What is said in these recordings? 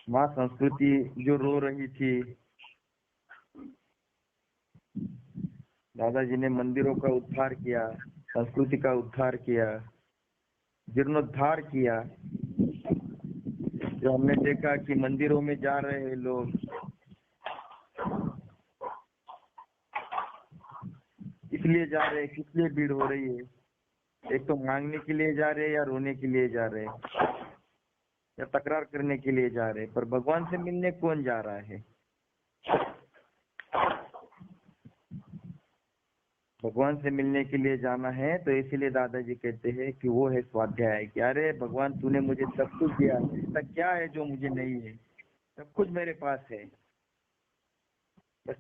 माँ संस्कृति जो रो रही थी, दादाजी ने मंदिरों का उद्धार किया, संस्कृति का उद्धार किया, जीर्णोद्धार किया। जो हमने देखा कि मंदिरों में जा रहे हैं लोग, इसलिए जा रहे हैं, किस लिए भीड़ हो रही है? एक तो मांगने के लिए जा रहे हैं, या रोने के लिए जा रहे हैं, या तकरार करने के लिए जा रहे हैं। पर भगवान से मिलने कौन जा रहा है? भगवान से मिलने के लिए जाना है। तो इसीलिए दादाजी कहते हैं कि वो है स्वाध्याय, कि अरे भगवान तूने मुझे सब कुछ दिया, ऐसा क्या है जो मुझे नहीं है? सब कुछ मेरे पास है, बस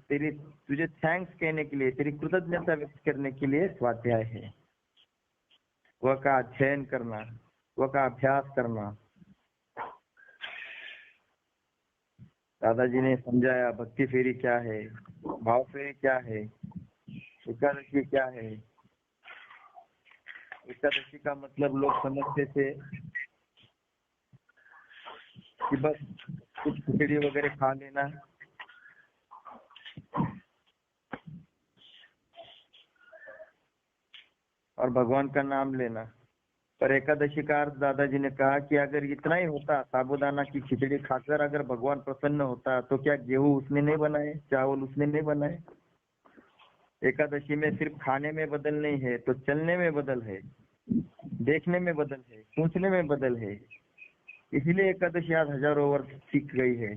तुझे थैंक्स कहने के लिए, तेरी कृतज्ञता व्यक्त करने के लिए स्वाध्याय है। वह का अध्ययन करना, वह का अभ्यास करना। दादाजी ने समझाया भक्ति फेरी क्या है, भाव फेरी क्या है, एकादशी क्या है। एकादशी का मतलब लोग समझते थे कि बस कुछ खिचड़ी वगैरह खा लेना, और भगवान का नाम लेना। पर एकादशी का अर्थ दादाजी ने कहा कि अगर इतना ही होता, साबूदाना की खिचड़ी खाकर अगर भगवान प्रसन्न होता, तो क्या गेहूं उसने नहीं बनाए, चावल उसने नहीं बनाए? एकादशी में सिर्फ खाने में बदल नहीं है, तो चलने में बदल है, देखने में बदल है, सोचने में बदल है। इसीलिए एकादशी आज हजारों वर्ष सीख गई है।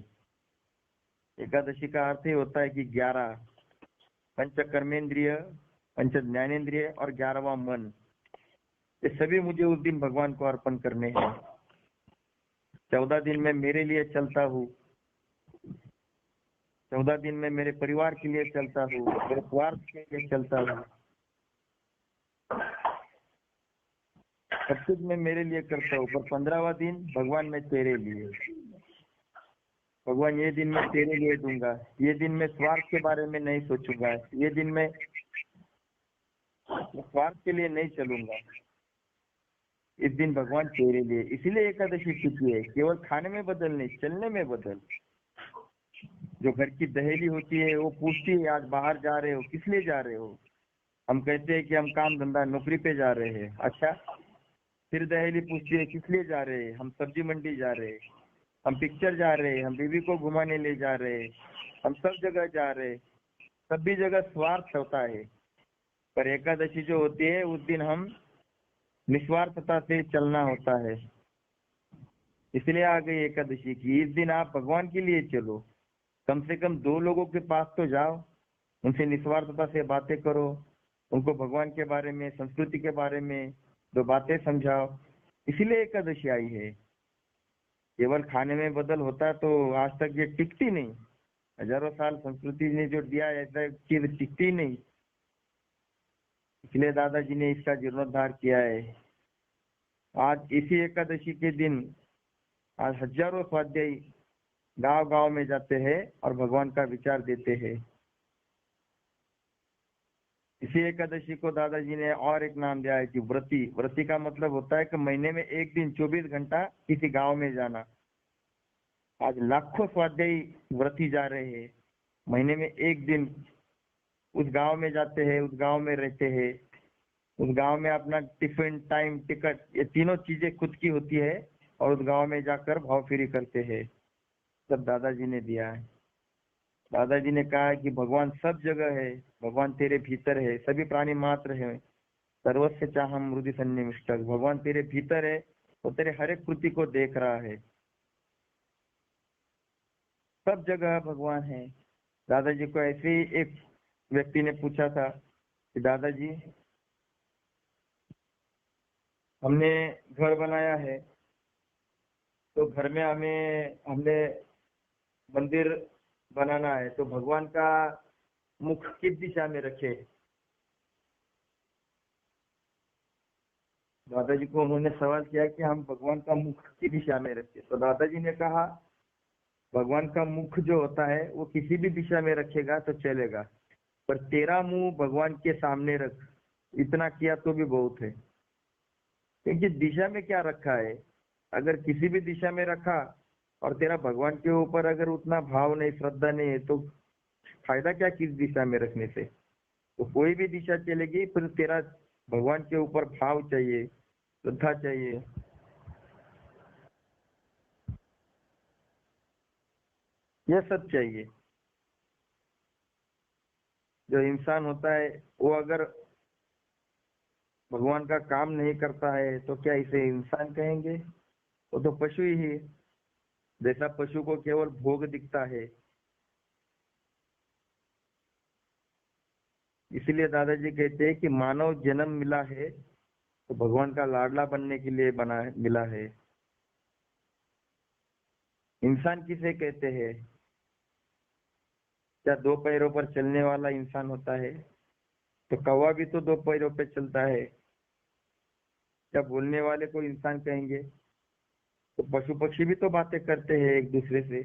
एकादशी का अर्थ ही होता है कि 11 पंच कर्मेंद्रिय, पंच ज्ञानेन्द्रिय और 11वां मन, ये सभी मुझे उस दिन भगवान को अर्पण करने हैं। 14 दिन में मेरे लिए चलता हूँ, 14 दिन में मेरे परिवार के लिए चलता हूँ, मेरे स्वार्थ के लिए चलता हूँ, सब कुछ मैं मेरे लिए करता हूँ। पर 15वां दिन भगवान मैं तेरे लिए, भगवान ये दिन मैं तेरे लिए दूंगा, ये दिन मैं स्वार्थ के बारे में नहीं सोचूंगा, ये दिन मैं स्वार्थ के लिए नहीं चलूंगा, इस दिन भगवान तेरे लिए। इसीलिए एकादशी तिथि है, केवल खाने में बदल नहीं, चलने में बदल। जो घर की दहेली होती है वो पूछती है आज बाहर जा रहे हो, किस लिए जा रहे हो? हम कहते हैं कि हम काम धंधा नौकरी पे जा रहे हैं। अच्छा, फिर दहेली पूछती है किस लिए जा रहे हैं? हम सब्जी मंडी जा रहे हैं, हम पिक्चर जा रहे हैं, हम बीवी को घुमाने ले जा रहे हैं, हम सब जगह जा रहे हैं। सभी जगह स्वार्थ होता है। पर एकादशी जो होती है उस दिन हम निस्वार्थता से चलना होता है। इसलिए आ गई एकादशी की। इस दिन आप भगवान के लिए चलो, कम से कम 2 लोगों के पास तो जाओ, उनसे निस्वार्थता से बातें करो, उनको भगवान के बारे में, संस्कृति के बारे में 2 बातें समझाओ। इसीलिए एकादशी आई है। केवल खाने में बदल होता तो आज तक ये टिकती नहीं। हजारों साल संस्कृति ने जो दिया ऐसा चीज टिकती नहीं। इसलिए दादाजी ने इसका जीर्णोद्धार किया है। आज इसी एकादशी के दिन आज हजारों स्वाध्यायी गांव गांव में जाते हैं और भगवान का विचार देते हैं। इसी एकादशी को दादाजी ने और एक नाम दिया है कि व्रती। व्रती का मतलब होता है कि महीने में एक दिन 24 घंटा किसी गांव में जाना। आज लाखों स्वाध्यायी व्रती जा रहे हैं, महीने में एक दिन उस गांव में जाते हैं, उस गांव में रहते हैं, उस गांव में अपना टिफिन, टाइम, टिकट, ये तीनों चीजें खुद की होती है, और उस गांव में जाकर भाव फेरी करते हैं। सब दादाजी ने दिया है। दादाजी ने कहा है कि भगवान सब जगह है, भगवान तेरे भीतर है, सभी प्राणी मात्र है, सर्वस्य चाहम हृदय सन्निविष्टः। भगवान तेरे भीतर है, वो तेरे हर एक कृति को देख रहा है, सब जगह भगवान है। दादाजी को ऐसे ही एक व्यक्ति ने पूछा था कि दादाजी हमने घर बनाया है, तो घर में हमने मंदिर बनाना है, तो भगवान का मुख किस दिशा में रखे? दादाजी को उन्होंने सवाल किया कि हम भगवान का मुख किस दिशा में रखे? तो दादाजी ने कहा भगवान का मुख जो होता है वो किसी भी दिशा में रखेगा तो चलेगा, पर तेरा मुंह भगवान के सामने रख, इतना किया तो भी बहुत है। क्योंकि दिशा में क्या रखा है, अगर किसी भी दिशा में रखा और तेरा भगवान के ऊपर अगर उतना भाव नहीं, श्रद्धा नहीं है, तो फायदा क्या किस दिशा में रखने से? तो कोई भी दिशा चलेगी, फिर तेरा भगवान के ऊपर भाव चाहिए, श्रद्धा चाहिए। यह सब चाहिए। जो इंसान होता है वो अगर भगवान का काम नहीं करता है तो क्या इसे इंसान कहेंगे? वो तो पशु ही है। जैसा पशु को केवल भोग दिखता है, इसलिए दादाजी कहते हैं कि मानव जन्म मिला है तो भगवान का लाडला बनने के लिए बना मिला है। इंसान किसे कहते हैं? क्या दो पैरों पर चलने वाला इंसान होता है? तो कौवा भी तो दो पैरों पर चलता है। क्या बोलने वाले को इंसान कहेंगे? तो पशु पक्षी भी तो बातें करते हैं एक दूसरे से।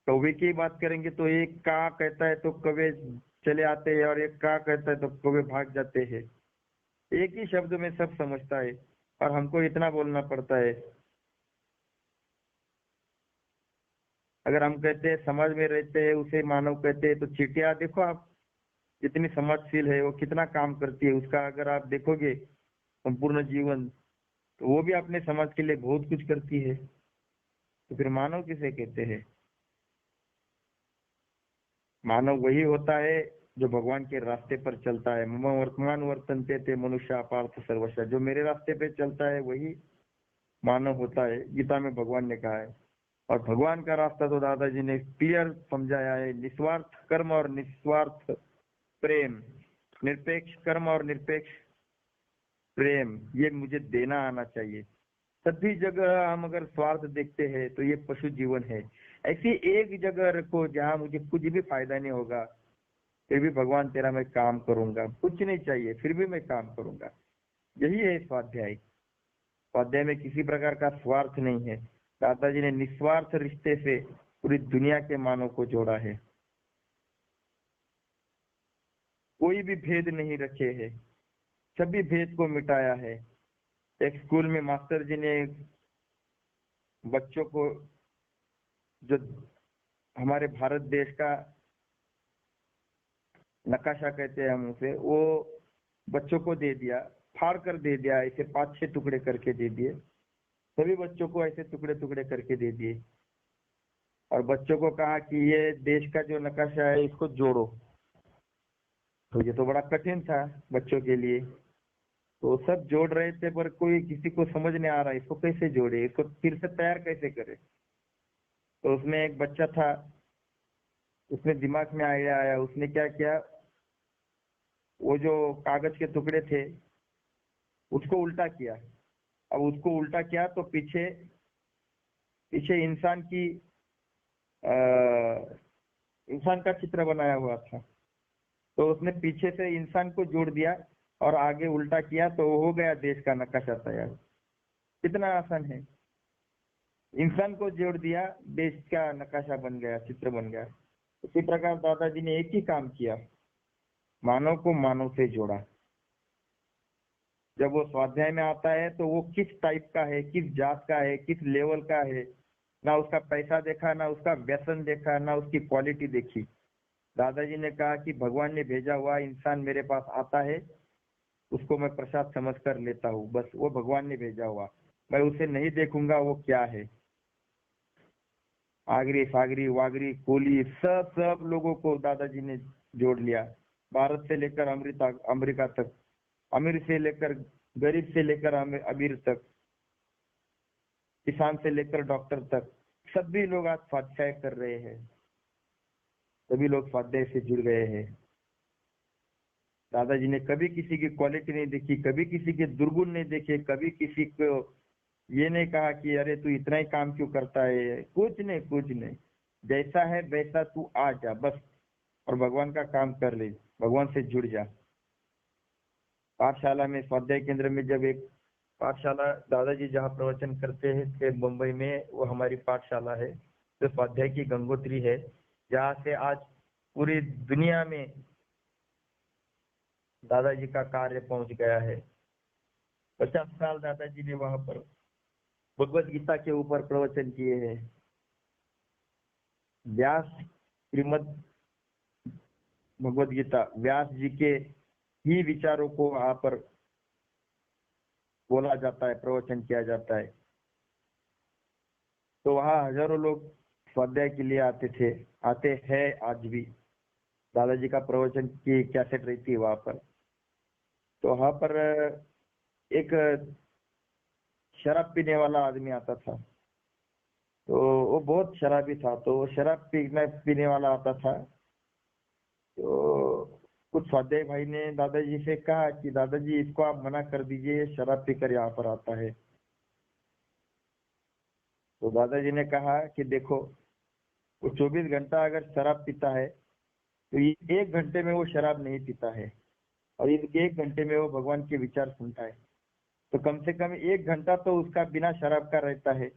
कौवे की बात करेंगे तो एक का कहता है तो कौवे चले आते हैं, और एक का कहता है तो कौवे भाग जाते हैं। एक ही शब्द में सब समझता है, और हमको इतना बोलना पड़ता है। अगर हम कहते हैं समाज में रहते हैं उसे मानव कहते हैं, तो चींटियां देखो आप कितनी समाजशील है, वो कितना काम करती है, उसका अगर आप देखोगे संपूर्ण जीवन, तो वो भी अपने समाज के लिए बहुत कुछ करती है। तो फिर मानव किसे कहते हैं? मानव वही होता है जो भगवान के रास्ते पर चलता है। मम वर्तमान वर्तन्ते ते मनुष्य पार्थ सर्वस्व, जो मेरे रास्ते पे चलता है वही मानव होता है, गीता में भगवान ने कहा है। और भगवान का रास्ता तो दादाजी ने क्लियर समझाया है, निस्वार्थ कर्म और निस्वार्थ प्रेम, निरपेक्ष कर्म और निरपेक्ष प्रेम, ये मुझे देना आना चाहिए। सभी जगह हम अगर स्वार्थ देखते हैं तो ये पशु जीवन है। ऐसी एक जगह रखो जहाँ मुझे कुछ भी फायदा नहीं होगा, फिर भी भगवान तेरा मैं काम करूंगा, कुछ नहीं चाहिए फिर भी मैं काम करूंगा। यही है स्वाध्याय। स्वाध्याय में किसी प्रकार का स्वार्थ नहीं है। दादाजी ने निस्वार्थ रिश्ते से पूरी दुनिया के मानव को जोड़ा है। कोई भी भेद नहीं रखे है, सभी भेद को मिटाया है। एक स्कूल में मास्टर जी ने बच्चों को, जो हमारे भारत देश का नकाशा कहते हैं हम उसे, वो बच्चों को दे दिया, फाड़ कर दे दिया, ऐसे 5-6 टुकड़े करके दे दिए। सभी बच्चों को ऐसे टुकड़े टुकड़े करके दे दिए, और बच्चों को कहा कि ये देश का जो नकाशा है इसको जोड़ो। तो ये तो बड़ा कठिन था बच्चों के लिए। तो सब जोड़ रहे थे, पर कोई किसी को समझ नहीं आ रहा इसको कैसे जोड़े, इसको फिर से तैयार कैसे करे। तो उसमें एक बच्चा था, उसने दिमाग में आइडिया आया, उसने क्या किया, वो जो कागज के टुकड़े थे उसको उल्टा किया। अब उसको उल्टा किया तो पीछे पीछे इंसान का चित्र बनाया हुआ था। तो उसने पीछे से इंसान को जोड़ दिया और आगे उल्टा किया, तो हो गया देश का नक्शा तैयार। कितना आसान है। इंसान को जोड़ दिया, देश का नक्शा बन गया, चित्र बन गया। उसी प्रकार दादाजी ने एक ही काम किया, मानव को मानव से जोड़ा। जब वो स्वाध्याय में आता है तो वो किस टाइप का है, किस जात का है, किस लेवल का है, ना उसका पैसा देखा, ना उसका व्यसन देखा, ना उसकी क्वालिटी देखी। दादाजी ने कहा कि भगवान ने भेजा हुआ इंसान मेरे पास आता है, उसको मैं प्रसाद समझ कर लेता हूँ, बस वो भगवान ने भेजा हुआ, मैं उसे नहीं देखूंगा वो क्या है। आगरी सागरी वागरी कोली सब सब लोगों को दादाजी ने जोड़ लिया। भारत से लेकर अमेरिका तक, अमीर से लेकर गरीब से लेकर अमीर तक, किसान से लेकर डॉक्टर तक, सभी लोग आज स्वाध्याय कर रहे हैं। सभी लोग स्वाध्याय से जुड़ गए हैं। दादाजी ने कभी किसी की क्वालिटी नहीं देखी, कभी किसी के दुर्गुण नहीं देखे, कभी किसी को ये नहीं कहा कि अरे तू इतना ही काम क्यों करता है, कुछ नहीं कुछ नहीं। जैसा है वैसा तू आ जा बस, और भगवान का काम कर ले, भगवान से जुड़ जा। पाठशाला में, स्वाध्याय केंद्र में, जब एक पाठशाला दादाजी जहाँ प्रवचन करते हैं थे मुंबई में, वो हमारी पाठशाला है जो स्वाध्याय की गंगोत्री है, जहाँ से आज पूरी दुनिया में दादाजी का कार्य पहुंच गया है। 50 साल दादाजी ने वहां पर भगवत गीता के ऊपर प्रवचन किए हैं। व्यास श्रीमद भगवत गीता व्यास जी के ही विचारों को वहां पर बोला जाता है, प्रवचन किया जाता है। तो वहां हजारों लोग स्वाध्याय के लिए आते थे, आते हैं आज भी। दादाजी का प्रवचन की कैसेट रहती है वहां पर। तो वहां पर एक शराब पीने वाला आदमी आता था। तो वो बहुत शराबी था, तो वो शराब पीने वाला आता था। तो कुछ स्वाध्याय भाई ने दादाजी से कहा कि दादाजी इसको आप मना कर दीजिए, ये शराब पीकर यहाँ पर आता है। तो दादाजी ने कहा कि देखो, वो 24 घंटा अगर शराब पीता है तो ये 1 घंटे में वो शराब नहीं पीता है, और इस 1 घंटे में वो भगवान के विचार सुनता है। तो कम से कम 1 घंटा तो उसका बिना शराब का रहता है।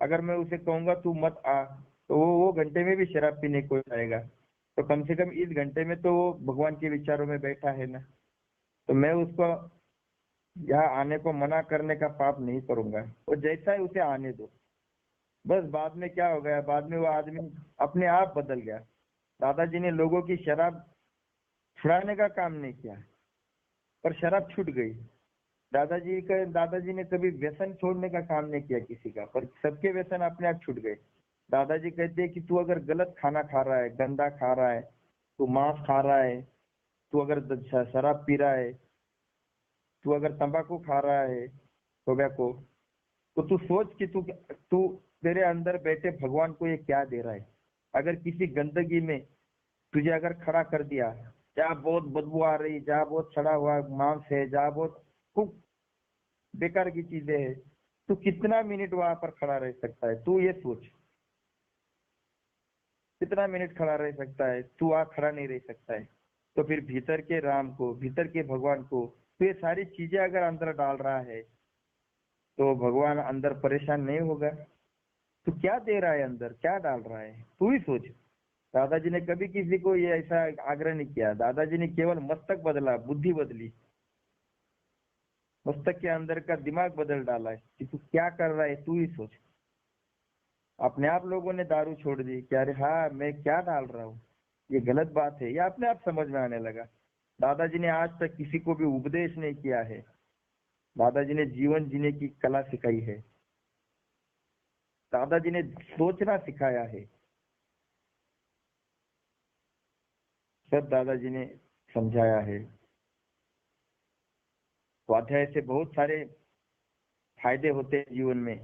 अगर मैं उसे कहूंगा तू मत आ, तो वो घंटे में भी शराब पीने को आएगा। तो कम से कम इस घंटे में तो वो भगवान के विचारों में बैठा है ना। तो मैं उसको यहाँ आने को मना करने का पाप नहीं करूंगा, वो जैसा है उसे आने दो। बस बाद में क्या हो गया, बाद में वो आदमी अपने आप बदल गया। दादाजी ने लोगों की शराब छुड़ाने का काम नहीं किया, पर शराब छूट गई। दादाजी ने कभी व्यसन छोड़ने का काम नहीं किया किसी का, पर सबके व्यसन अपने आप छूट गए। दादाजी कहते हैं कि तू अगर गलत खाना खा रहा है, गंदा खा रहा है, तू मांस खा रहा है, तू अगर शराब पी रहा है, तू अगर तंबाकू खा रहा है, टोबैको, तो तू सोच कि तू तेरे अंदर बैठे भगवान को ये क्या दे रहा है। अगर किसी गंदगी में तुझे अगर खड़ा कर दिया, जहाँ बहुत बदबू आ रही, जहाँ बहुत सड़ा हुआ मांस है, जहाँ बहुत खूब बेकार की चीजें है, तू कितना मिनट वहां पर खड़ा रह सकता है? तू ये सोच, कितना मिनट खड़ा रह सकता है? तू वहां खड़ा नहीं रह सकता है। तो फिर भीतर के राम को, भीतर के भगवान को, तो ये सारी चीजें अगर अंदर डाल रहा है तो भगवान अंदर परेशान नहीं होगा? तो क्या दे रहा है अंदर, क्या डाल रहा है, तू ही सोच। दादाजी ने कभी किसी को ये ऐसा आग्रह नहीं किया। दादाजी ने केवल मस्तक बदला, बुद्धि बदली, मस्तक के अंदर का दिमाग बदल डाला है कि तू क्या कर रहा है, तू ही सोच। अपने आप लोगों ने दारू छोड़ दी कि अरे हाँ, मैं क्या डाल रहा हूँ, ये गलत बात है, ये अपने आप समझ में आने लगा। दादाजी ने आज तक किसी को भी उपदेश नहीं किया है, दादाजी ने जीवन जीने की कला सिखाई है, दादाजी ने सोचना सिखाया है, सब दादाजी ने समझाया है। स्वाध्याय से बहुत सारे फायदे होते हैं जीवन में,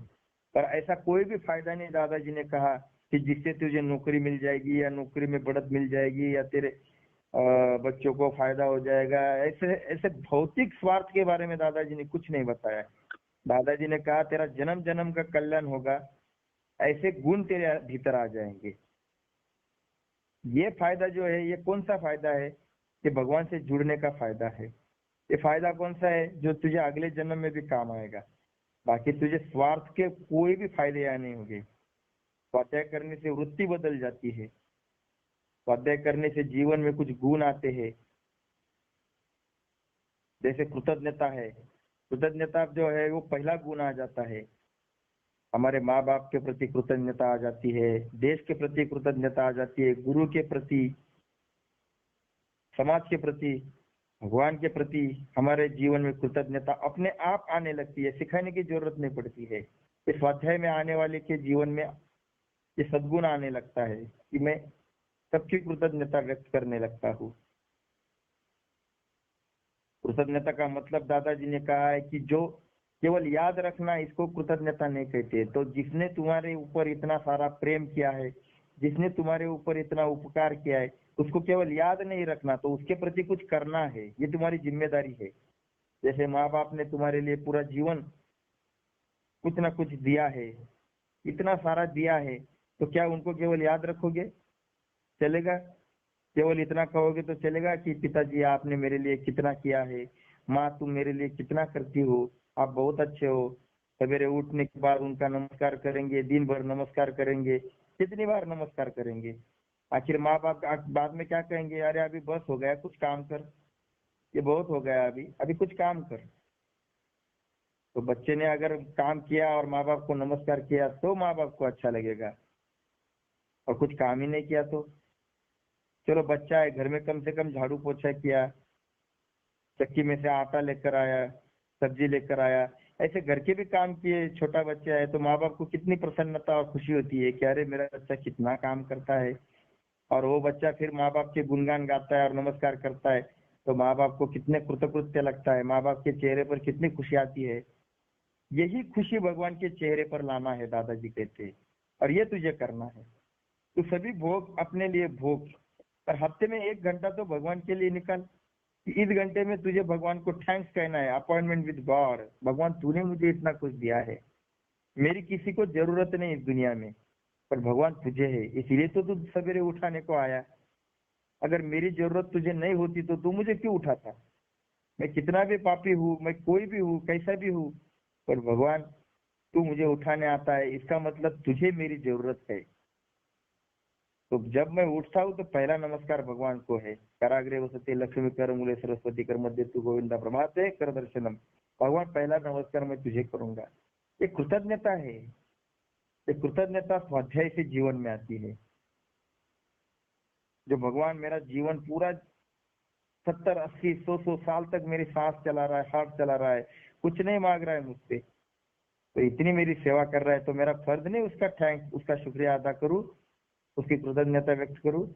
पर ऐसा कोई भी फायदा नहीं दादाजी ने कहा कि जिससे तुझे नौकरी मिल जाएगी, या नौकरी में बढ़त मिल जाएगी, या तेरे बच्चों को फायदा हो जाएगा। ऐसे ऐसे भौतिक स्वार्थ के बारे में दादाजी ने कुछ नहीं बताया। दादाजी ने कहा तेरा जन्म जन्म का कल्याण होगा, ऐसे गुण तेरे भीतर आ जाएंगे। ये फायदा जो है, ये कौन सा फायदा है? ये भगवान से जुड़ने का फायदा है। ये फायदा कौन सा है जो तुझे अगले जन्म में भी काम आएगा। बाकी तुझे स्वार्थ के कोई भी फायदे यहाँ नहीं होंगे। स्वाध्याय करने से वृत्ति बदल जाती है, स्वाध्याय करने से जीवन में कुछ गुण आते हैं। जैसे कृतज्ञता है, कृतज्ञता जो है वो पहला गुण आ जाता है। हमारे माँ बाप के प्रति कृतज्ञता आ जाती है, देश के प्रति कृतज्ञता आ जाती है, गुरु के प्रति, समाज के प्रति, भगवान के प्रति हमारे जीवन में कृतज्ञता अपने आप आने लगती है, सिखाने की जरूरत नहीं पड़ती है। इस स्वाध्याय में आने वाले के जीवन में ये सद्गुण आने लगता है कि मैं सबकी कृतज्ञता व्यक्त करने लगता हूँ। कृतज्ञता का मतलब दादाजी ने कहा है कि जो केवल याद रखना, इसको कृतज्ञता नहीं कहते। तो जिसने तुम्हारे ऊपर इतना सारा प्रेम किया है, जिसने तुम्हारे ऊपर इतना उपकार किया है, उसको केवल याद नहीं रखना, तो उसके प्रति कुछ करना है, ये तुम्हारी जिम्मेदारी है। जैसे माँ बाप ने तुम्हारे लिए पूरा जीवन कुछ ना कुछ दिया है, इतना सारा दिया है, तो क्या उनको केवल याद रखोगे? चलेगा? केवल इतना कहोगे तो चलेगा कि पिताजी आपने मेरे लिए कितना किया है, माँ तुम मेरे लिए कितना करती हो, आप बहुत अच्छे हो। सवेरे उठने के बाद उनका नमस्कार करेंगे, दिन भर नमस्कार करेंगे, कितनी बार नमस्कार करेंगे? आखिर माँ बाप बाद में क्या कहेंगे? अरे अभी बस हो गया, कुछ काम कर, ये बहुत हो गया, अभी अभी कुछ काम कर। तो बच्चे ने अगर काम किया और माँ बाप को नमस्कार किया तो माँ बाप को अच्छा लगेगा, और कुछ काम ही नहीं किया तो चलो बच्चा है घर में कम से कम झाड़ू पोछा किया, चक्की में से आटा लेकर आया, सब्जी लेकर आया, ऐसे घर के भी काम किए, छोटा बच्चा है तो माँ बाप को कितनी प्रसन्नता और खुशी होती है कि अरे मेरा बच्चा कितना काम करता है। और वो बच्चा फिर माँ बाप के गुणगान गाता है और नमस्कार करता है, तो माँ बाप को कितने कृतकृत्य लगता है, माँ बाप के चेहरे पर कितनी खुशी आती है। यही खुशी भगवान के चेहरे पर लाना है, दादाजी कहते हैं, और ये तुझे करना है। तो सभी भोग अपने लिए भोग, और हफ्ते में 1 घंटा तो भगवान के लिए निकाल कि इस घंटे में तुझे भगवान को थैंक्स कहना है, अपॉइंटमेंट विद गॉड। भगवान तूने मुझे इतना कुछ दिया है, मेरी किसी को जरूरत नहीं इस दुनिया में, पर भगवान तुझे है, इसलिए तो तू सवेरे उठाने को आया। अगर मेरी जरूरत तुझे नहीं होती तो तू मुझे क्यों उठाता। मैं कितना भी पापी हूँ, मैं कोई भी हूँ, कैसा भी हूँ, पर भगवान तू मुझे उठाने आता है, इसका मतलब तुझे मेरी जरूरत है। तो जब मैं उठता हूँ तो पहला नमस्कार भगवान को है। कराग्रे वसते लक्ष्मी कर मूले सरस्वती कर मध्य तू गोविंदा प्रभाते कर दर्शनम। भगवान पहला नमस्कार मैं तुझे करूंगा। ये कृतज्ञता है, ये कृतज्ञता स्वाध्याय से जीवन में आती है। जो भगवान मेरा जीवन पूरा 70 80 100 साल तक मेरी सांस चला रहा है, हार्ट चला रहा है, कुछ नहीं मांग रहा है मुझसे, तो इतनी मेरी सेवा कर रहा है, तो मेरा फर्ज नहीं उसका थैंक्स, उसका शुक्रिया अदा करूं, उसकी कृतज्ञता व्यक्त करूं।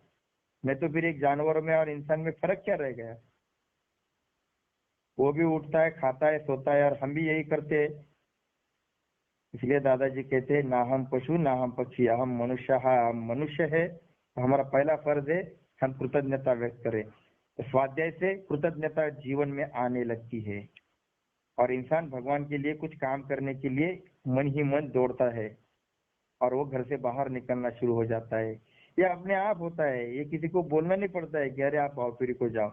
मैं तो फिर एक जानवर में और इंसान में फर्क क्या रह गया। वो भी उठता है, खाता है, सोता है, और हम भी यही करते हैं। इसलिए दादाजी कहते हैं ना हम पशु ना हम पक्षी, हम मनुष्य, हम मनुष्य है, तो हमारा पहला फर्ज है हम कृतज्ञता व्यक्त करें। तो स्वाध्याय से कृतज्ञता जीवन में आने लगती है, और इंसान भगवान के लिए कुछ काम करने के लिए मन ही मन दौड़ता है, और वो घर से बाहर निकलना शुरू हो जाता है। ये अपने आप होता है, ये किसी को बोलना नहीं पड़ता है कि अरे आप भावपुरी को जाओ,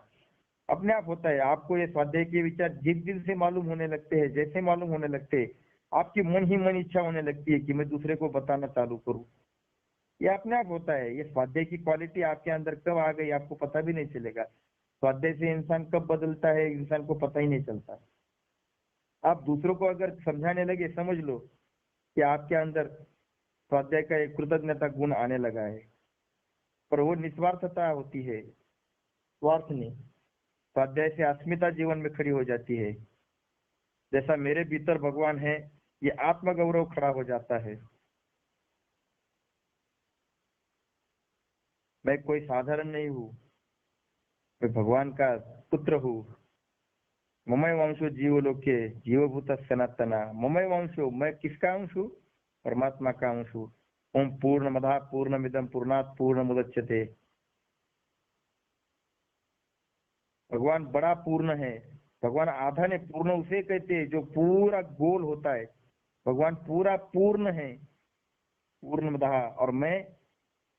अपने आप होता है। आपको ये स्वाध्याय के विचार जिस दिन से मालूम होने लगते हैं, जैसे मालूम होने लगते हैं, आपकी मन ही मन इच्छा होने लगती है कि मैं दूसरे को बताना चालू करूं। ये अपने आप होता है। ये स्वाध्याय की क्वालिटी आपके अंदर कब आ गई आपको पता भी नहीं चलेगा। स्वाध्याय से इंसान कब बदलता है इंसान को पता ही नहीं चलता। आप दूसरों को अगर समझाने लगे, समझ लो कि आपके अंदर स्वाध्याय का एक कृतज्ञता गुण आने लगा है, पर वो निस्वार्थता होती है, स्वार्थ नहीं। स्वाध्याय से अस्मिता जीवन में खड़ी हो जाती है। जैसा मेरे भीतर भगवान है, ये आत्मगौरव खड़ा हो जाता है। मैं कोई साधारण नहीं हूँ, मैं भगवान का पुत्र हूँ। ममय वंशो जीवलोके जीवभूत सनातना। ममय वंशो, मैं किसका अंश हूँ? परमात्मा का अंश हूँ। ओम पूर्णमदः पूर्णमिदं पूर्णात् पूर्णमुदच्यते। भगवान बड़ा पूर्ण है। भगवान आधा ने, पूर्ण उसे कहते हैं जो पूरा गोल होता है। भगवान पूरा पूर्ण है, पूर्णमदः। और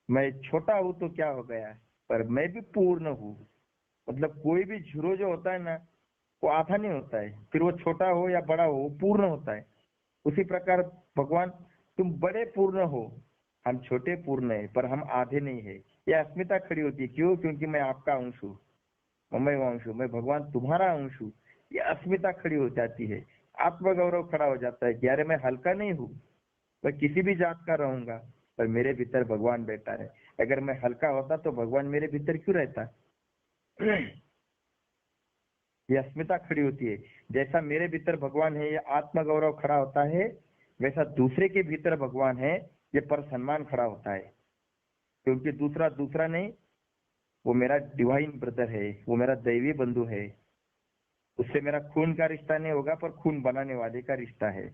मैं छोटा हूं तो क्या हो गया, पर मैं भी पूर्ण हूँ। मतलब कोई भी झीरो जो होता है ना, वो आधा नहीं होता है, फिर वो छोटा हो या बड़ा हो, वो पूर्ण होता है। उसी प्रकार भगवान, तुम बड़े पूर्ण हो, हम छोटे पूर्ण है, पर हम आधे नहीं है। ये अस्मिता खड़ी होती है। क्यों? क्योंकि मैं आपका अंश हूँ। ममय अंश हूँ, मैं भगवान तुम्हारा अंश हूँ। ये अस्मिता खड़ी हो जाती है, आत्मगौरव खड़ा हो जाता है कि अरे मैं हल्का नहीं हूँ, मैं किसी भी जात का रहूंगा, पर मेरे भीतर भगवान बैठा है। अगर मैं हल्का होता तो भगवान मेरे भीतर क्यों रहता। ये अस्मिता खड़ी होती है। जैसा मेरे भीतर भगवान है, ये आत्मगौरव खड़ा होता है, वैसा दूसरे के भीतर भगवान है, ये पर सम्मान खड़ा होता है। क्योंकि दूसरा दूसरा नहीं, वो मेरा डिवाइन ब्रदर है, वो मेरा दैवी बंधु है। उससे मेरा खून का रिश्ता नहीं होगा, पर खून बनाने वाले का रिश्ता है।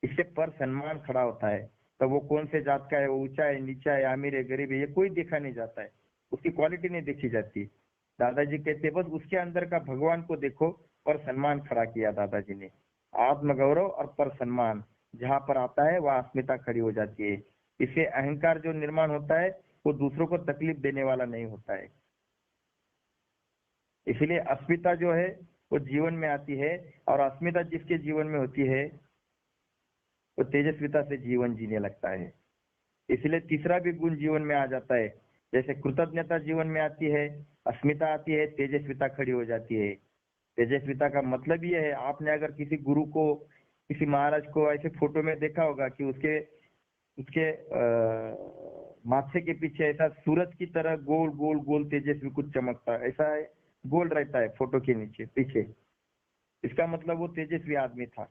इससे पर सम्मान खड़ा होता है। तो वो कौन से जात का है, वो ऊंचा है, नीचा है, अमीर है, गरीब है, ये कोई देखा नहीं जाता है। उसकी क्वालिटी नहीं देखी जाती। दादाजी कहते बस उसके अंदर का भगवान को देखो। पर सम्मान खड़ा किया दादाजी ने। आत्मगौरव और पर सम्मान जहां पर आता है, वह अस्मिता खड़ी हो जाती है। इससे अहंकार जो निर्माण होता है, वो दूसरों को तकलीफ देने वाला नहीं होता है। इसलिए अस्मिता जो है वो जीवन में आती है, और अस्मिता जिसके जीवन में होती है, वो तेजस्विता से जीवन जीने लगता है। इसलिए तीसरा भी गुण जीवन में आ जाता है। जैसे कृतज्ञता जीवन में आती है, अस्मिता आती है, तेजस्विता खड़ी हो जाती है। तेजस्विता का मतलब ये है, आपने अगर किसी गुरु को किसी महाराज को ऐसे फोटो में देखा होगा कि उसके उसके माथे के पीछे ऐसा सूरज की तरह गोल गोल गोल तेजस्वी कुछ चमकता है, ऐसा है, गोल रहता है फोटो के नीचे पीछे। इसका मतलब वो तेजस्वी आदमी था।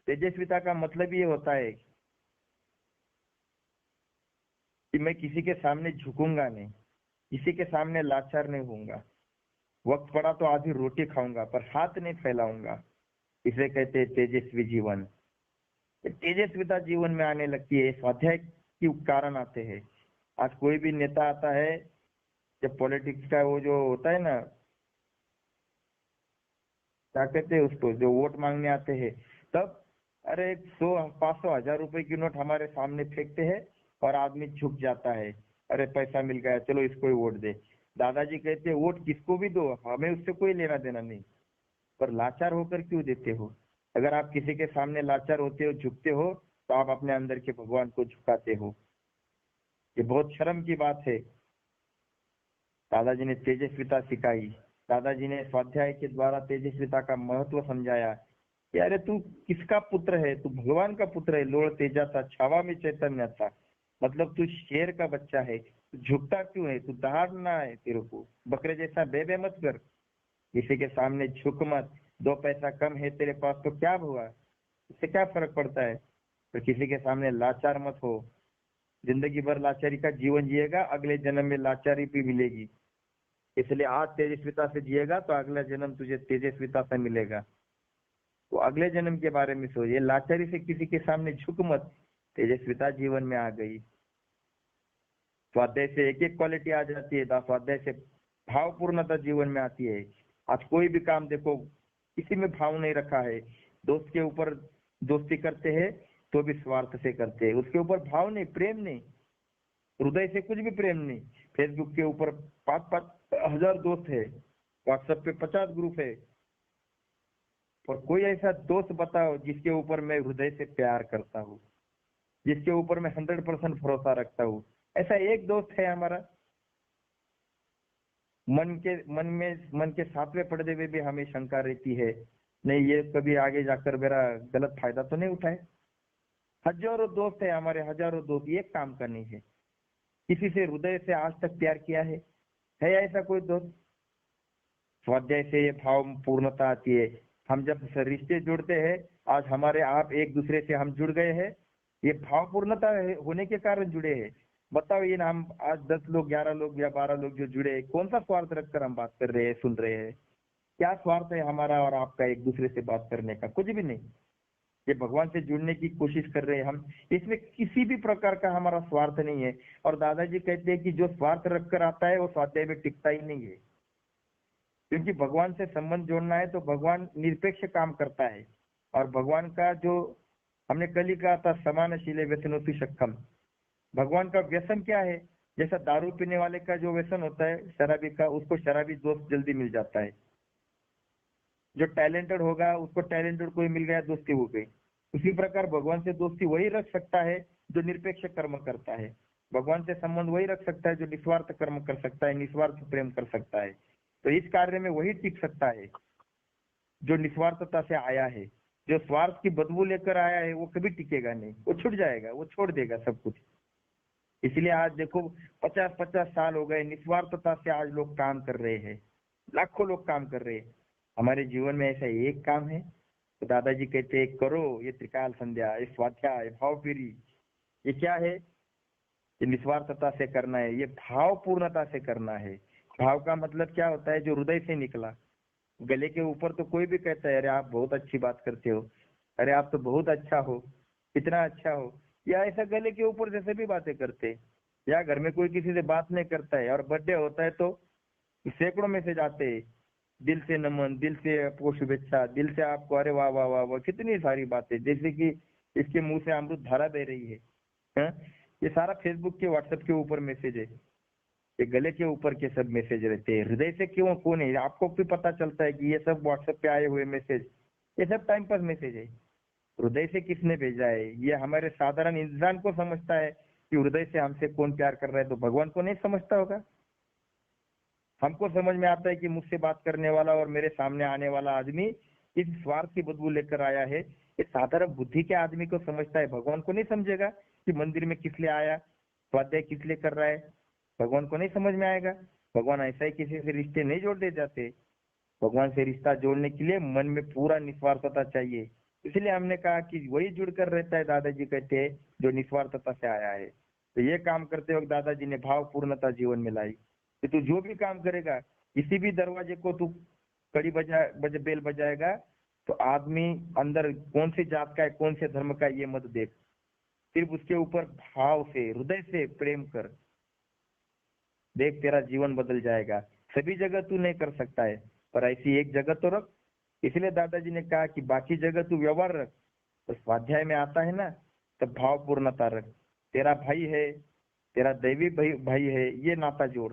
तेजस्विता का मतलब ये होता है कि मैं किसी के सामने झुकूंगा नहीं, किसी के सामने लाचार नहीं होऊंगा, वक्त पड़ा तो आधी रोटी खाऊंगा पर हाथ नहीं फैलाऊंगा। इसे कहते हैं तेजस्वी जीवन। तेजस्विता जीवन में आने लगती है, स्वाध्याय के कारण आते हैं। आज कोई भी नेता आता है, जब पॉलिटिक्स का वो जो होता है ना, क्या कहते हैं उसको, जो वोट मांगने आते हैं, तब अरे 100 500 1000 रुपए की नोट हमारे सामने फेंकते हैं और आदमी झुक जाता है। अरे पैसा मिल गया, चलो इसको ही वोट दे। दादाजी कहते हैं वोट किसको भी दो, हमें उससे कोई लेना देना नहीं, पर लाचार होकर क्यों देते हो? अगर आप किसी के सामने लाचार होते हो, झुकते हो, तो आप अपने अंदर के भगवान को झुकाते हो। ये बहुत शर्म की बात है। दादाजी ने तेजस्विता सिखाई, दादाजी ने स्वाध्याय के द्वारा तेजस्विता का महत्व समझाया कि अरे तू किसका पुत्र है, तू भगवान का पुत्र है। लोड़ तेजाचा छावा में चैतन्य था, मतलब तू शेर का बच्चा है, तू झुकता क्यों है, तू दहाड़ना है, तेरे को बकरे जैसा बे मत कर, किसी के सामने झुक मत। 2 पैसा कम है तेरे पास तो क्या हुआ, इससे क्या फर्क पड़ता है, तो किसी के सामने लाचार मत हो। जिंदगी भर लाचारी का जीवन जिएगा, अगले जन्म में लाचारी भी मिलेगी। इसलिए आज तेजस्विता से जिएगा तो अगला जन्म तुझे तेजस्विता से मिलेगा। तो अगले जन्म के बारे में सोचिए, लाचारी से किसी के सामने झुक मत। तेजस्विता जीवन में आ गई। स्वाध्याय से एक एक क्वालिटी आ जाती है, स्वाध्याय से भावपूर्णता जीवन में आती है। आज कोई भी काम देखो, किसी में भाव नहीं रखा है। दोस्त के ऊपर दोस्ती करते हैं तो भी स्वार्थ से करते हैं, उसके ऊपर भाव नहीं, प्रेम नहीं, हृदय से कुछ भी प्रेम नहीं। फेसबुक के ऊपर 5,000 दोस्त है, व्हाट्सएप पे 50 ग्रुप है, और कोई ऐसा दोस्त बताओ जिसके ऊपर मैं हृदय से प्यार करता हूँ, जिसके ऊपर मैं 100% भरोसा रखता हूँ। ऐसा एक दोस्त है हमारा। मन के 7वें पर्दे में भी हमें शंका रहती है, नहीं ये कभी आगे जाकर मेरा गलत फायदा तो नहीं उठाए। हजारों दोस्त है हमारे, हजारों दोस्त, एक काम का नहीं है। किसी से हृदय से आज तक प्यार किया है ऐसा कोई दोस्त? स्वाध्याय से ये भाव पूर्णता आती है। हम जब रिश्ते जुड़ते हैं, आज हमारे आप एक दूसरे से हम जुड़ गए हैं, ये भाव पूर्णता होने के कारण जुड़े हैं। बताओ, ये ना हम आज 10 लोग, 11 लोग या 12 लोग जो जुड़े हैं, कौन सा स्वार्थ रखकर हम बात कर रहे हैं, सुन रहे हैं? क्या स्वार्थ है हमारा और आपका एक दूसरे से बात करने का? कुछ भी नहीं। ये भगवान से जुड़ने की कोशिश कर रहे हैं हम, इसमें किसी भी प्रकार का हमारा स्वार्थ नहीं है। और दादाजी कहते हैं कि जो स्वार्थ रखकर आता है वो स्वाध्याय में टिकता ही नहीं है, क्योंकि भगवान से संबंध जोड़ना है तो भगवान निरपेक्ष काम करता है। और भगवान का जो हमने कल ही कहा था, समानशीले व्यसनोपि शक्कम, भगवान का व्यसन क्या है? जैसा दारू पीने वाले का जो व्यसन होता है शराबी का, उसको शराबी दोस्त जल्दी मिल जाता है। जो टैलेंटेड होगा उसको टैलेंटेड कोई मिल गया, दोस्ती हो गई। उसी प्रकार भगवान से दोस्ती वही रख सकता है जो निरपेक्ष कर्म करता है। भगवान से संबंध वही रख सकता है जो निस्वार्थ कर्म कर सकता है, निस्वार्थ प्रेम कर सकता है। तो इस कार्य में वही टिक सकता है जो निस्वार्थता से आया है। जो स्वार्थ की बदबू लेकर आया है वो कभी टिकेगा नहीं, वो छूट जाएगा, वो छोड़ देगा सब कुछ। इसलिए आज देखो, 50-50 साल हो गए, निस्वार्थता से आज लोग काम कर रहे हैं, लाखों लोग काम कर रहे हैं। हमारे जीवन में ऐसा एक काम है तो दादाजी कहते हैं करो, ये त्रिकाल संध्या, ये स्वाध्याय, भाव पीरी, ये क्या है? ये निस्वार्थता से करना है, ये भाव पूर्णता से करना है। भाव का मतलब क्या होता है? जो हृदय से निकला। गले के ऊपर तो कोई भी कहता है अरे आप बहुत अच्छी बात करते हो, अरे आप तो बहुत अच्छा हो, कितना अच्छा हो, या ऐसा गले के ऊपर जैसे भी बातें करते हैं। या घर में कोई किसी से बात नहीं करता है और बर्थडे होता है तो सैकड़ों मैसेज आते हैं, दिल से नमन, दिल से आपको शुभेच्छा, दिल से आपको अरे वाह वाह वाह वाह, कितनी सारी बातें, जैसे कि इसके मुंह से अमृत धारा बह रही है। हाँ? ये सारा फेसबुक के, व्हाट्सएप के ऊपर मैसेज है, ये गले के ऊपर के सब मैसेज रहते हैं। हृदय से क्यों कौन है? आपको भी पता चलता है कि ये सब व्हाट्सएप पे आए हुए मैसेज, ये सब टाइम पास मैसेज है। हृदय से किसने भेजा है? ये हमारे साधारण इंसान को समझता है कि हृदय से हमसे कौन प्यार कर रहा है, तो भगवान को नहीं समझता होगा? हमको समझ में आता है कि मुझसे बात करने वाला और मेरे सामने आने वाला आदमी इस स्वार्थ की बदबू लेकर आया है, ये साधारण बुद्धि के आदमी को समझता है, भगवान को नहीं समझेगा कि मंदिर में किस लिए आया, स्वाध्याय किस लिए कर रहा है, भगवान को नहीं समझ में आएगा। भगवान ऐसा ही किसी से रिश्ते नहीं जोड़ दे जाते। भगवान से रिश्ता जोड़ने के लिए मन में पूरा निस्वार्थता चाहिए। इसलिए हमने कहा कि वही जुड़कर रहता है, दादाजी कहते हैं, जो निस्वार्थता से आया है। तो ये काम करते वक्त दादाजी ने भाव पूर्णता जीवन में लाई कि तू जो भी काम करेगा, किसी भी दरवाजे को तू कड़ी बेल बजाएगा, तो आदमी अंदर कौन सी जात का है, कौन से धर्म का है, ये मत देख, सिर्फ उसके ऊपर भाव से, हृदय से प्रेम कर, देख तेरा जीवन बदल जाएगा। सभी जगह तू नहीं कर सकता है, पर ऐसी एक जगह तो रख। इसलिए दादाजी ने कहा कि बाकी जगह तू व्यवहार रख, तो स्वाध्याय में आता है ना, तब भाव पूर्णता रख। तेरा भाई है, तेरा दैवी भाई है, ये नाता जोड़,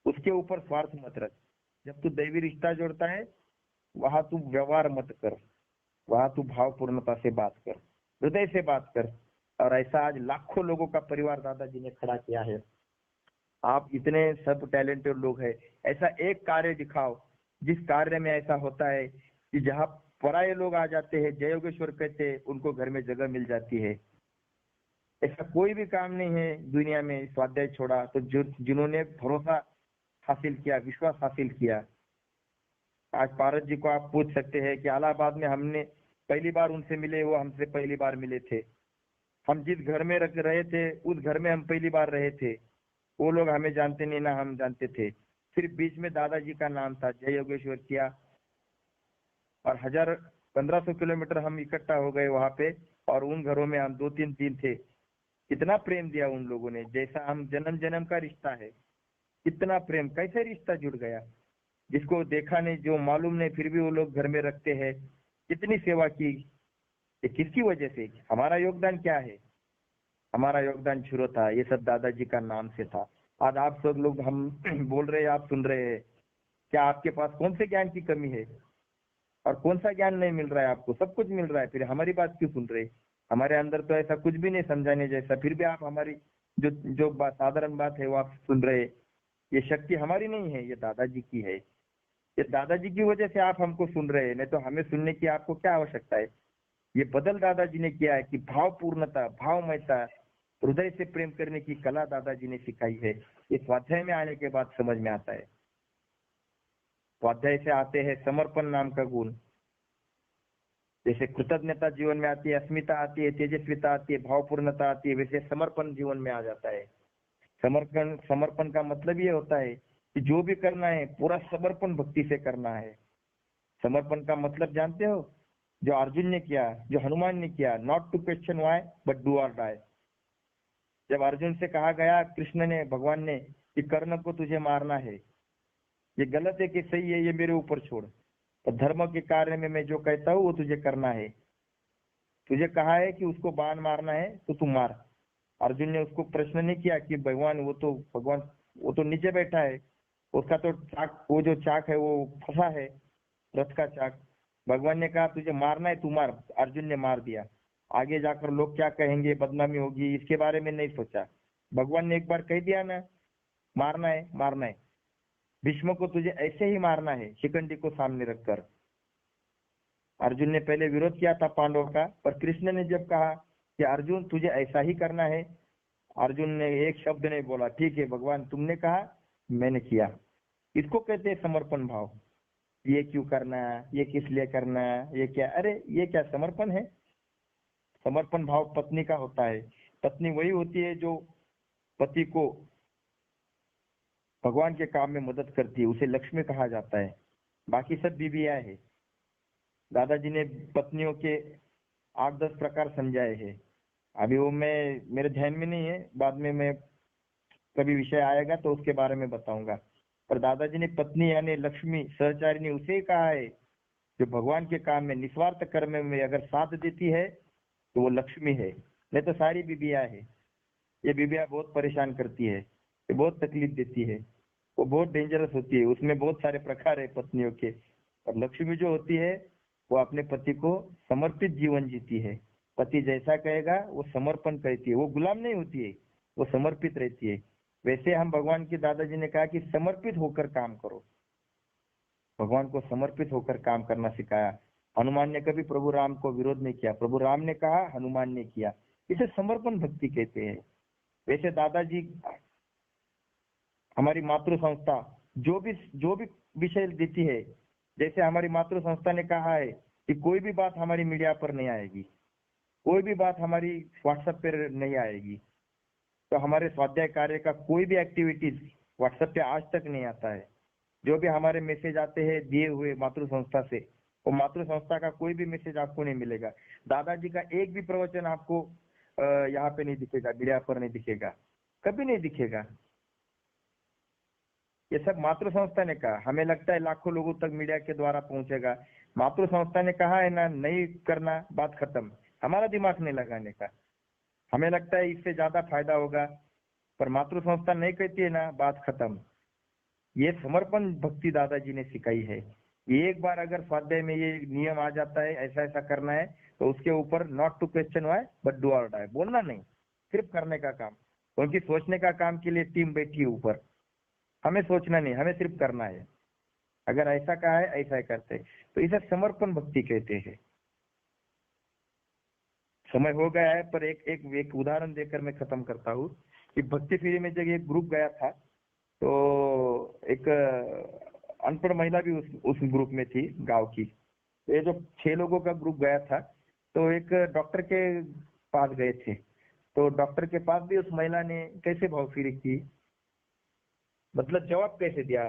उसके ऊपर स्वार्थ मत रख। जब तू दैवी रिश्ता जोड़ता है, वहां तू व्यवहार मत कर, वहां तू भाव पूर्णता से बात कर, हृदय से बात कर। और ऐसा आज लाखों लोगों का परिवार दादाजी ने खड़ा किया है। आप इतने सब टैलेंटेड लोग हैं, ऐसा एक कार्य दिखाओ जिस कार्य में ऐसा होता है कि जहाँ पराये लोग आ जाते हैं, जय योगेश्वर कहते हैं, उनको घर में जगह मिल जाती है। ऐसा कोई भी काम नहीं है दुनिया में, स्वाध्याय छोड़ा तो जिन्होंने भरोसा हासिल किया, विश्वास हासिल किया। आज पारस जी को आप पूछ सकते हैं कि इलाहाबाद में हमने पहली बार उनसे मिले, वो हमसे पहली बार मिले थे। हम जिस घर में रख रहे थे, उस घर में हम पहली बार रहे थे। वो लोग हमें जानते नहीं, ना हम जानते थे। सिर्फ बीच में दादाजी का नाम था, जय योगेश्वर किया, और 1500 किलोमीटर हम इकट्ठा हो गए वहां पे। और उन घरों में हम 2-3 दिन थे। कितना प्रेम दिया उन लोगों ने, जैसा हम जन्म जन्म का रिश्ता है। कितना प्रेम, कैसे रिश्ता जुड़ गया, जिसको देखा नहीं, जो मालूम नहीं, फिर भी वो लोग घर में रखते हैं। कितनी सेवा की, ये किसकी वजह से, हमारा योगदान क्या है? हमारा योगदान शुरू था, ये सब दादाजी का नाम से था। आज आप सब लोग हम बोल रहे हैं, आप सुन रहे हैं, क्या आपके पास कौन से ज्ञान की कमी है? और कौन सा ज्ञान नहीं मिल रहा है आपको? सब कुछ मिल रहा है, फिर हमारी बात क्यों सुन रहे? हमारे अंदर तो ऐसा कुछ भी नहीं समझाने जैसा, फिर भी आप हमारी जो जो साधारण बात है वो आप सुन रहे। ये शक्ति हमारी नहीं है, ये दादाजी की है। ये दादाजी की वजह से आप हमको सुन रहे हैं, नहीं तो हमें सुनने की आपको क्या आवश्यकता है? ये बदल दादाजी ने किया है कि भाव पूर्णता, भावमयता, हृदय से प्रेम करने की कला दादाजी ने सिखाई है। ये स्वाध्याय में आने के बाद समझ में आता है। स्वाध्याय से आते हैं समर्पण नाम का गुण। जैसे कृतज्ञता जीवन में आती है, अस्मिता आती है, तेजस्विता आती है, भावपूर्णता आती है, वैसे समर्पण जीवन में आ जाता है। समर्पण का मतलब ये होता है कि जो भी करना है पूरा समर्पण भक्ति से करना है। समर्पण का मतलब जानते हो? जो अर्जुन ने किया, जो हनुमान ने किया, not to question why but do or die. जब अर्जुन से कहा गया, कृष्ण ने, भगवान ने, कि कर्ण को तुझे मारना है, ये गलत है कि सही है, ये मेरे ऊपर छोड़, तो धर्म के कार्य में मैं जो कहता हूँ वो तुझे करना है। तुझे कहा है कि उसको बाण मारना है तो तू मार। अर्जुन ने उसको प्रश्न नहीं किया कि भगवान वो तो नीचे बैठा है, उसका तो चाक, वो जो चाक है वो फंसा है, रथ का चाक। भगवान ने कहा तुझे मारना है, तू मार। अर्जुन ने मार दिया। आगे जाकर लोग क्या कहेंगे, बदनामी होगी, इसके बारे में नहीं सोचा। भगवान ने एक बार कह दिया ना, मारना है, मारना है। भीष्म को तुझे ऐसे ही मारना है, शिखंडी को सामने रखकर। अर्जुन ने पहले विरोध किया था पांडवों का, पर कृष्ण ने जब कहा कि अर्जुन तुझे ऐसा ही करना है, अर्जुन ने एक शब्द नहीं बोला, ठीक है भगवान तुमने कहा, मैंने किया। इसको कहते हैं समर्पण भाव। ये क्यों करना, ये किस लिए करना, ये क्या, अरे ये क्या समर्पण है? समर्पण भाव पत्नी का होता है। पत्नी वही होती है जो पति को भगवान के काम में मदद करती है, उसे लक्ष्मी कहा जाता है। बाकी सब बीबियां है। दादाजी ने पत्नियों के 8-10 प्रकार समझाए हैं। अभी वो मेरे ध्यान में नहीं है, बाद में मैं कभी विषय आएगा तो उसके बारे में बताऊंगा। पर दादाजी ने पत्नी यानी लक्ष्मी, सहचारिणी, उसे ही कहा है जो भगवान के काम में, निस्वार्थ कर्म में अगर साथ देती है तो वो लक्ष्मी है। नहीं तो सारी बीबियां है। ये बीबियां बहुत परेशान करती है, ये बहुत तकलीफ देती है, वो बहुत डेंजरस होती है, उसमें बहुत सारे प्रकार है पत्नियों के। और लक्ष्मी जो होती है वो अपने पति को समर्पित जीवन जीती है। पति जैसा कहेगा वो समर्पण करती है, वो गुलाम नहीं होती है, वो समर्पित रहती है। वैसे हम भगवान के, दादाजी ने कहा कि समर्पित होकर काम करो। भगवान को समर्पित होकर काम करना सिखाया। हनुमान ने कभी प्रभु राम को विरोध नहीं किया, प्रभु राम ने कहा, हनुमान ने किया। इसे समर्पण भक्ति कहते हैं। वैसे दादाजी हमारी मातृ संस्था जो भी विषय देती है, जैसे हमारी मातृ संस्था ने कहा है कि कोई भी बात हमारी मीडिया पर नहीं आएगी, कोई भी बात हमारी व्हाट्सएप पर नहीं आएगी। तो हमारे स्वाध्याय कार्य का कोई भी एक्टिविटीज व्हाट्सएप पे आज तक नहीं आता है। जो भी हमारे मैसेज आते हैं दिए हुए मातृ संस्था से, वो मातृ संस्था का कोई भी मैसेज आपको नहीं मिलेगा। दादाजी का एक भी प्रवचन आपको यहाँ पे नहीं दिखेगा, मीडिया पर नहीं दिखेगा, कभी नहीं दिखेगा। ये सब मातृ संस्था ने कहा। हमें लगता है लाखों लोगों तक मीडिया के द्वारा पहुंचेगा। मातृ संस्था ने कहा है ना, नहीं करना, बात खत्म। हमारा दिमाग नहीं लगाने का। हमें लगता है इससे ज्यादा फायदा होगा, पर मातृ संस्था नहीं कहती है ना, बात खत्म। ये समर्पण भक्ति दादाजी ने सिखाई है। एक बार अगर स्वाध्याय में ये नियम आ जाता है, ऐसा ऐसा करना है, तो उसके ऊपर not to question why but do or die, बोलना नहीं, सिर्फ करने का काम। क्योंकि सोचने का काम के लिए टीम बैठी है ऊपर, हमें सोचना नहीं, हमें सिर्फ करना है। अगर ऐसा कहा है ऐसा करते, तो इसे समर्पण भक्ति कहते हैं। समय हो गया है, पर एक उदाहरण देकर मैं खत्म करता हूँ कि भक्ति फ्री में जब एक ग्रुप गया था, तो एक अनपढ़ महिला भी उस ग्रुप में थी, गांव की। ये जो 6 लोगों का ग्रुप गया था, तो एक डॉक्टर के पास गए थे। तो डॉक्टर के पास भी उस महिला ने कैसे भावफिरी की, मतलब जवाब कैसे दिया।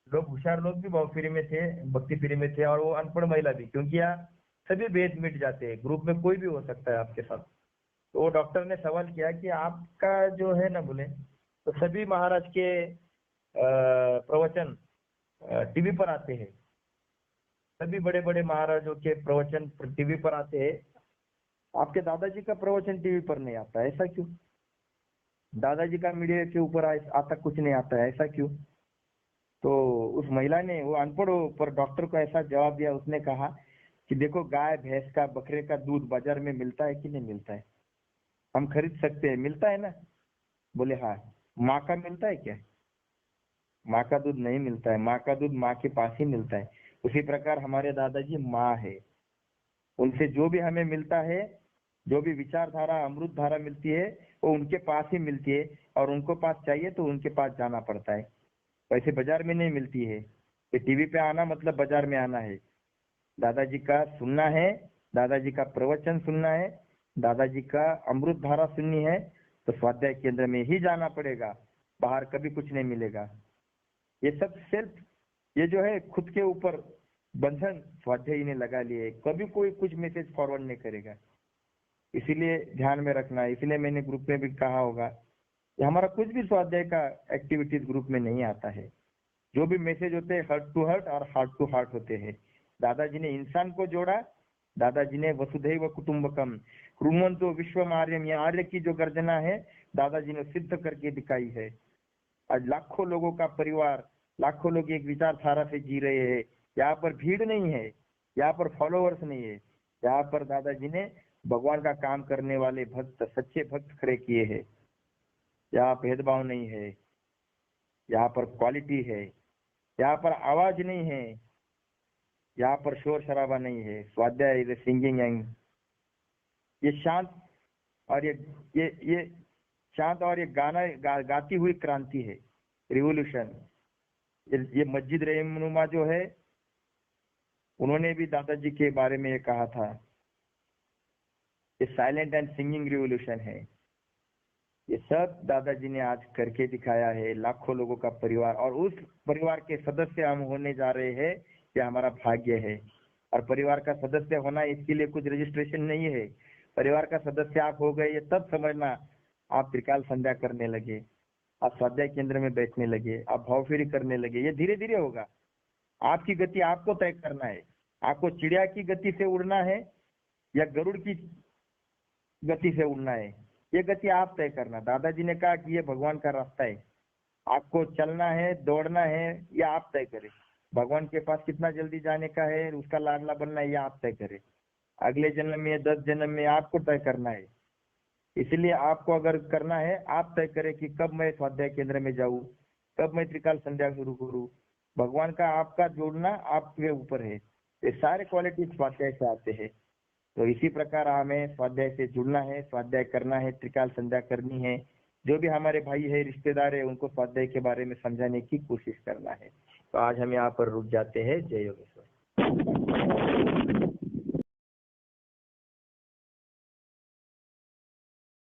लोग होशियार लोग भी भावफिरी में थे, भक्ति फ्री में थे, और वो अनपढ़ महिला भी, क्योंकि यहाँ सभी भेद मिट जाते हैं, ग्रुप में कोई भी हो सकता है आपके साथ। तो वो डॉक्टर ने सवाल किया कि आपका जो है ना, बोले तो सभी महाराज के प्रवचन टीवी पर आते हैं, सभी बड़े बड़े महाराजों के प्रवचन टीवी पर आते हैं, आपके दादाजी का प्रवचन टीवी पर नहीं आता, ऐसा क्यों? दादाजी का मीडिया के ऊपर आता कुछ नहीं आता है, ऐसा क्यों? तो उस महिला ने, वो अनपढ़ पर डॉक्टर को ऐसा जवाब दिया। उसने कहा कि देखो, गाय भैंस का बकरे का दूध बाजार में मिलता है कि नहीं मिलता है? हम खरीद सकते हैं, मिलता है ना? बोले हाँ। माँ का मिलता है क्या? माँ का दूध नहीं मिलता है, माँ का दूध माँ के पास ही मिलता है। उसी प्रकार हमारे दादाजी माँ है, उनसे जो भी हमें मिलता है, जो भी विचारधारा अमृत धारा मिलती है, वो उनके पास ही मिलती है। और उनको पास चाहिए तो उनके पास जाना पड़ता है, वैसे बाजार में नहीं मिलती है। कि टीवी पे आना मतलब बाजार में आना है। दादाजी का सुनना है, दादाजी का प्रवचन सुनना है, दादाजी का अमृत धारा सुननी है, तो स्वाध्याय केंद्र में ही जाना पड़ेगा, बाहर कभी कुछ नहीं मिलेगा। ये सब सेल्फ, ये जो है खुद के ऊपर बंधन स्वाध्यायी ने लगा लिए, कभी कोई कुछ मैसेज फॉरवर्ड नहीं करेगा। इसीलिए ध्यान में रखना है। इसलिए मैंने ग्रुप में भी कहा होगा कि हमारा कुछ भी स्वाध्याय का एक्टिविटीज ग्रुप में नहीं आता है। जो भी मैसेज होते हैं हर्ट टू हर्ट और हार्ट टू हार्ट होते हैं। दादाजी ने इंसान को जोड़ा, दादाजी ने वसुधैव कुटुंबकम कृण्वन्तो विश्वम आर्यम, ये आर्य की जो गर्जना है दादाजी ने सिद्ध करके दिखाई है। आज लाखों लोगों का परिवार, लाखों लोग एक विचारधारा से जी रहे हैं। यहाँ पर भीड़ नहीं है, यहाँ पर फॉलोअर्स नहीं है, यहाँ पर दादाजी ने भगवान का काम करने वाले भक्त, सच्चे भक्त खड़े किए हैं। यहाँ भेदभाव नहीं है, यहाँ पर क्वालिटी है, यहाँ पर आवाज नहीं है, यहाँ पर शोर शराबा नहीं है। स्वाध्याय इज सिंगिंग एंड ये शांत और ये शांत और ये गाती हुई क्रांति है, रिवोल्यूशन। ये मस्जिद रहनुमा जो है, उन्होंने भी दादाजी के बारे में ये कहा था, ये साइलेंट एंड सिंगिंग रिवोल्यूशन है। ये सब दादाजी ने आज करके दिखाया है। लाखों लोगों का परिवार, और उस परिवार के सदस्य हम होने जा रहे हैं, ये हमारा भाग्य है। और परिवार का सदस्य होना, इसके लिए कुछ रजिस्ट्रेशन नहीं है। परिवार का सदस्य आप हो गए, ये तब समझना आप त्रिकाल संध्या करने लगे, आप स्वाध्याय केंद्र में बैठने लगे, आप भावफेरी करने लगे। ये धीरे धीरे होगा। आपकी गति आपको तय करना है। आपको चिड़िया की गति से उड़ना है या गरुड़ की गति से उड़ना है, ये गति आप तय करना। दादाजी ने कहा कि ये भगवान का रास्ता है, आपको चलना है, दौड़ना है, ये आप तय करें। भगवान के पास कितना जल्दी जाने का है, उसका लाडला बनना है, ये आप तय करें। अगले जन्म में, 10 जन्म में आपको तय करना है। इसलिए आपको अगर करना है, आप तय करें कि कब मैं स्वाध्याय केंद्र में जाऊं, कब मैं त्रिकाल संध्या शुरू करूं। भगवान का आपका जोड़ना आपके ऊपर है। ये सारे क्वालिटी स्वाध्याय से आते हैं। तो इसी प्रकार हमें स्वाध्याय से जुड़ना है, स्वाध्याय करना है, त्रिकाल संध्या करनी है। जो भी हमारे भाई है, रिश्तेदार है, उनको स्वाध्याय के बारे में समझाने की कोशिश करना है। तो आज हम यहाँ पर रुक जाते हैं। जय योगेश्वर।